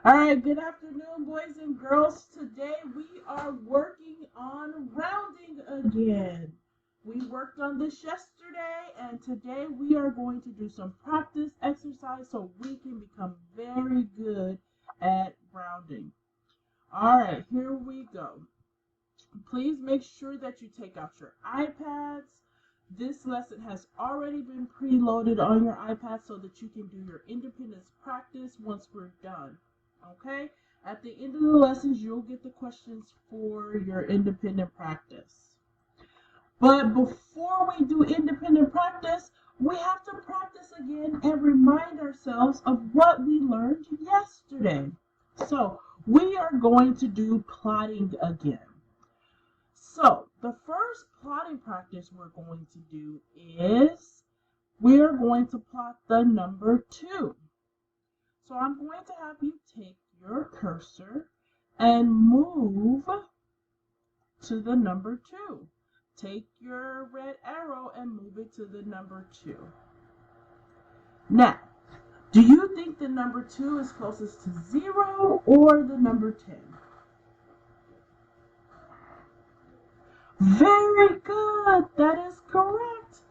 All right, good afternoon, boys and girls. Today we are working on rounding again. We worked on this yesterday, and today we are going to do some practice exercise so we can become very good at rounding. All right, here we go. Please make sure that you take out your iPads. This lesson has already been preloaded on your iPad so that you can do your independence practice once we're done. Okay? At the end of the lessons, you'll get the questions for your independent practice. But before we do independent practice, we have to practice again and remind ourselves of what we learned yesterday. So, we are going to do plotting again. So, the first plotting practice we're going to do is we're going to plot the number 2. So, I'm going to have you take your cursor and move to the number 2. Take your red arrow and move it to the number 2. Now, do you think the number 2 is closest to 0 or the number 10? Very good. That is correct.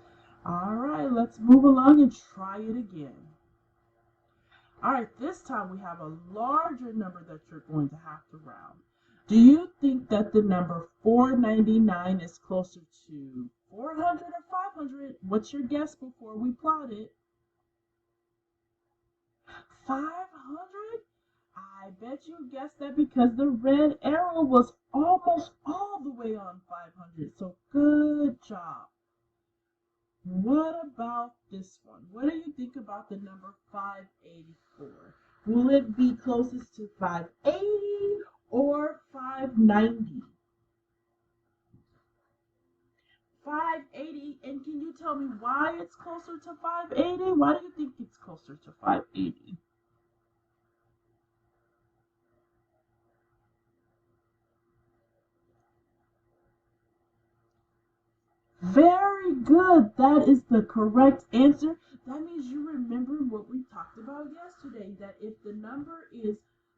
All right, let's move along and try it again. All right, this time we have a larger number that you're going to have to round. Do you think that the number 499 is closer to 400 or 500? What's your guess before we plot it? 500? I bet you guessed that because the red arrow was almost all the way on 500. So good job. What about this one? What do you think about the number 584? Will it be closest to 580 or 590? 580, and can you tell me why it's closer to 580? Why do you think it's closer to 580? Very good. That is the correct answer. That means you remember what we talked about yesterday, that if the number is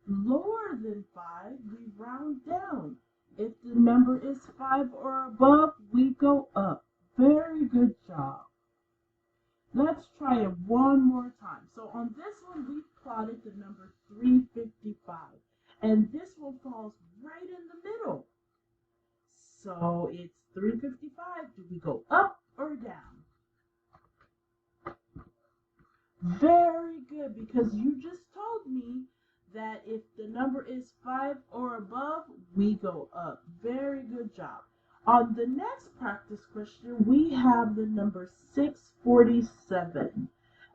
lower than 5, we round down. If the number is 5 or above, we go up. Very good job. Let's try it one more time. So on this one, we plotted the number 355. And this one falls right in the middle. So it's 355. Do we go up or down? Very good, because you just told me that if the number is 5 or above, we go up. Very good job. On the next practice question, we have the number 647.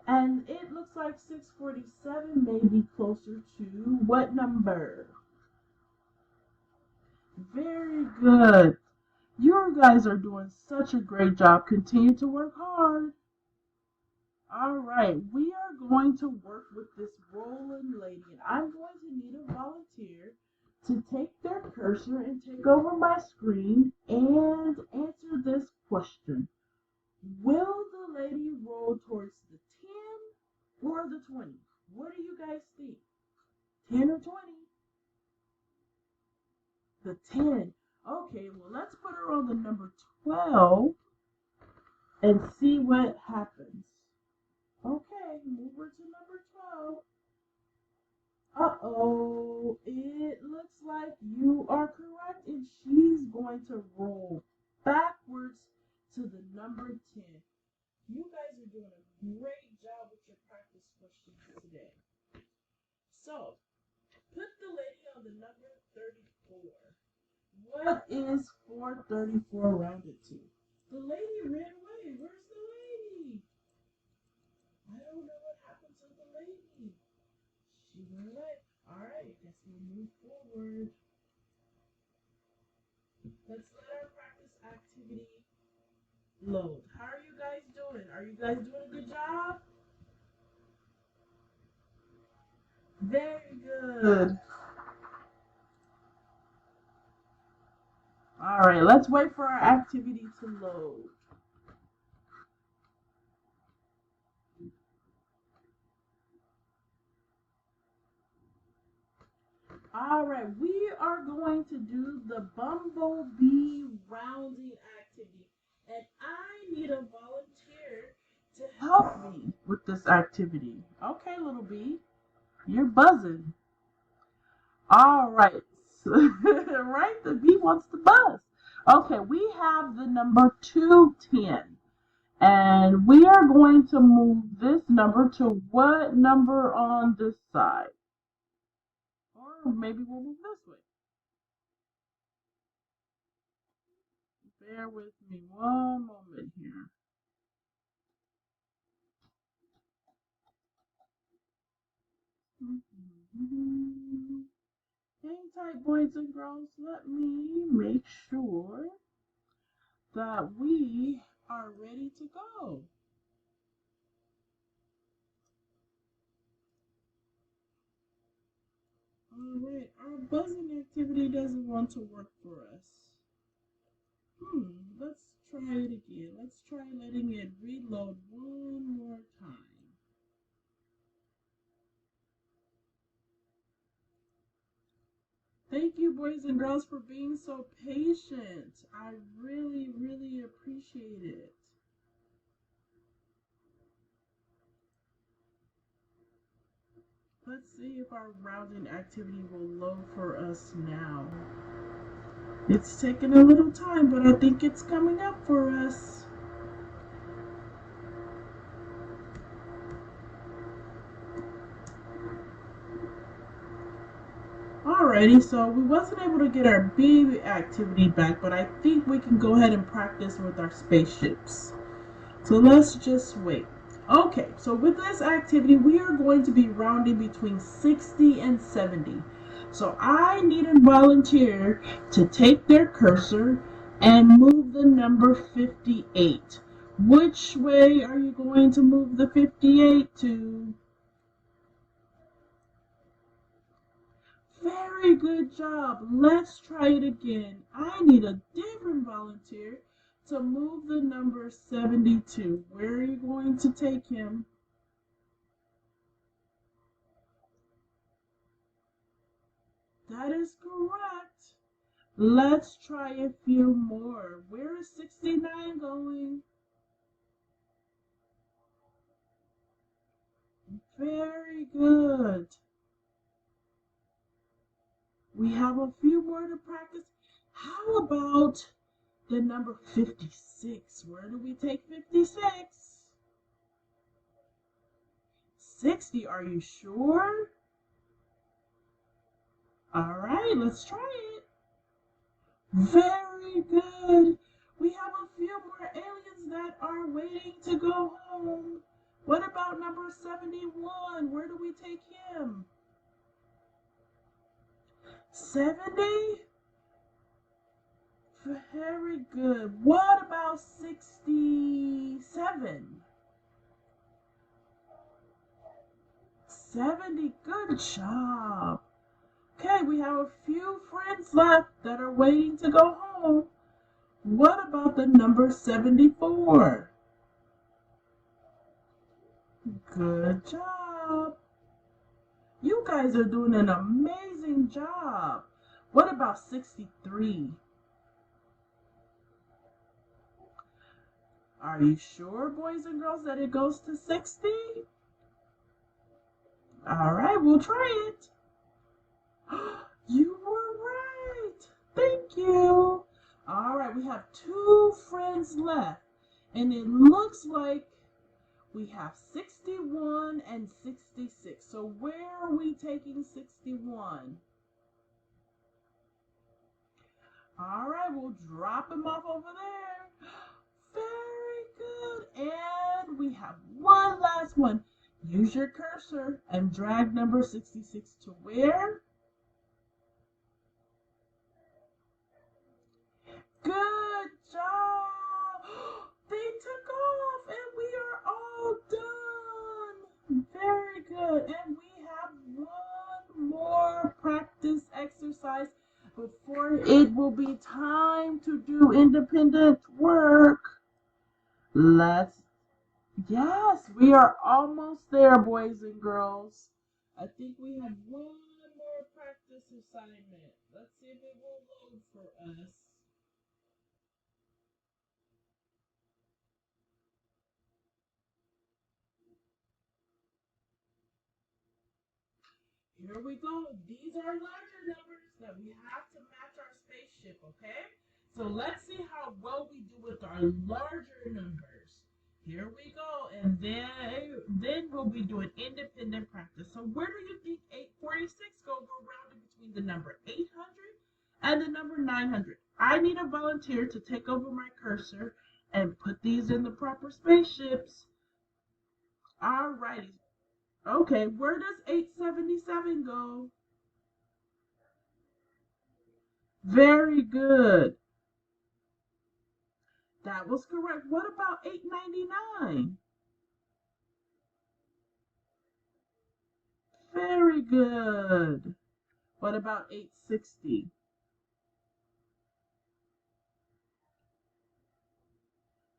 And it looks like 647 may be closer to what number? Very good. You guys are doing such a great job. Continue to work hard. All right, we are going to work with this rolling lady, and I'm going to need a volunteer to take their cursor and take over my screen and answer this question. Will the lady roll towards the 10 or the 20? What do you guys think? 10 or 20? The 10. Okay, well, let's put her on the number 12 and see what happens. Okay, move her to number 12. Uh-oh, it looks like you are correct, and she's going to roll backwards to the number 10. You guys are doing a great job with your practice questions today. So, put the lady on the number 34. What is 434 rounded to? The lady ran away. Where's the lady? I don't know what happened to the lady. She went away. Alright, guess we'll move forward. Let's let our practice activity load. How are you guys doing? Are you guys doing a good job? Very good. Alright, let's wait for our activity to load. All right, we are going to do the bumblebee rounding activity. And I need a volunteer to help me with this activity. Okay, little bee, you're buzzing. All right. Right? The bee wants to buzz. Okay, we have the number 210. And we are going to move this number to what number on this side? Or maybe we'll move this way. Bear with me one moment here. Hang tight, boys and girls. Let me make sure that we are ready to go. Alright, our buzzing activity doesn't want to work for us. Let's try it again. Let's try letting it reload one more time. Thank you, boys and girls, for being so patient. I really, really appreciate it. Let's see if our rounding activity will load for us now. It's taking a little time, but I think it's coming up for us. Alrighty, so we wasn't able to get our bee activity back, but I think we can go ahead and practice with our spaceships. So let's just wait. Okay, so with this activity, we are going to be rounding between 60 and 70. So I need a volunteer to take their cursor and move the number 58. Which way are you going to move the 58 to? Very good job. Let's try it again. I need a different volunteer to move the number 72. Where are you going to take him? That is correct. Let's try a few more. Where is 69 going? Very good. We have a few more to practice. How about the number 56? Where do we take 56? 60, are you sure? All right, let's try it. Very good. We have a few more aliens that are waiting to go home. What about number 71? Where do we take him? 70? Very good. What about 67? 70. Good job. Okay, we have a few friends left that are waiting to go home. What about the number 74? Good job. You guys are doing an amazing job. What about 63? Are you sure, boys and girls, that it goes to 60? All right, we'll try it. You were right. Thank you. All right, we have two friends left, and it looks like we have 61 and 66. So where are we taking 61? All right, we'll drop him off over there. Very good. And we have one last one. Use your cursor and drag number 66 to where? Good job. They took off and we are all done. Very good. And we have one more practice exercise before it will be time to do independent work. Yes, we are almost there, boys and girls. I think we have one more practice this assignment. Let's see if it will load for us. Here we go. These are larger numbers that we have to match our spaceship, okay? So let's see how well we do with our larger numbers. Here we go. And then we'll be doing independent practice. So where do you think 846 go? We're rounding between the number 800 and the number 900. I need a volunteer to take over my cursor and put these in the proper spaceships. Alrighty. Okay, where does 877 go? Very good. That was correct. What about 899? Very good. What about 860?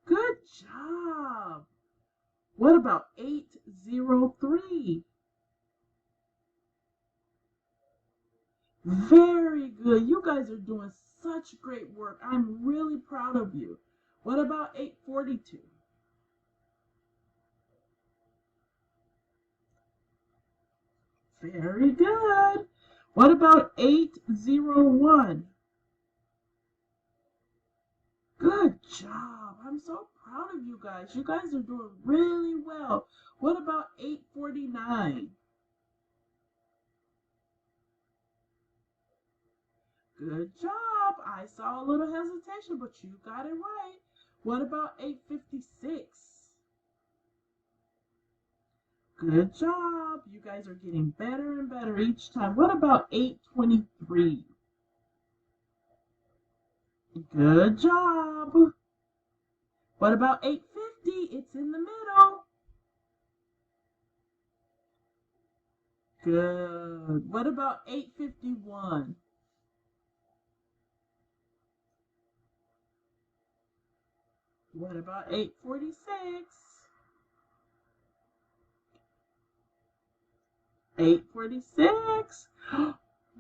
Good job. What about 803? Very good. You guys are doing such great work. I'm really proud of you. What about 842? Very good. What about 801? Good job. I'm so proud of you guys. You guys are doing really well. What about 849? Good job. I saw a little hesitation, but you got it right. What about 856? Good job. You guys are getting better and better each time. What about 823? Good job. What about 850? It's in the middle. Good. What about 851? What about 846? 846.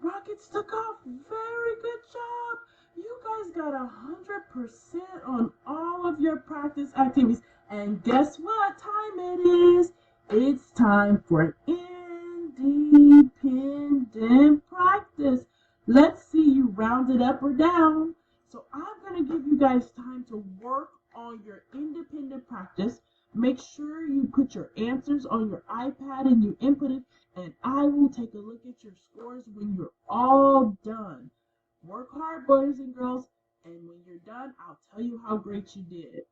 Rockets took off. Very good job. You guys got 100% on all of your practice activities. And guess what time it is? It's time for independent practice. Let's see you round it up or down. So I'm going to give you guys time to work on your independent practice. Make sure you put your answers on your iPad and you input it, and I will take a look at your scores when you're all done. Work hard, boys and girls, and when you're done, I'll tell you how great you did.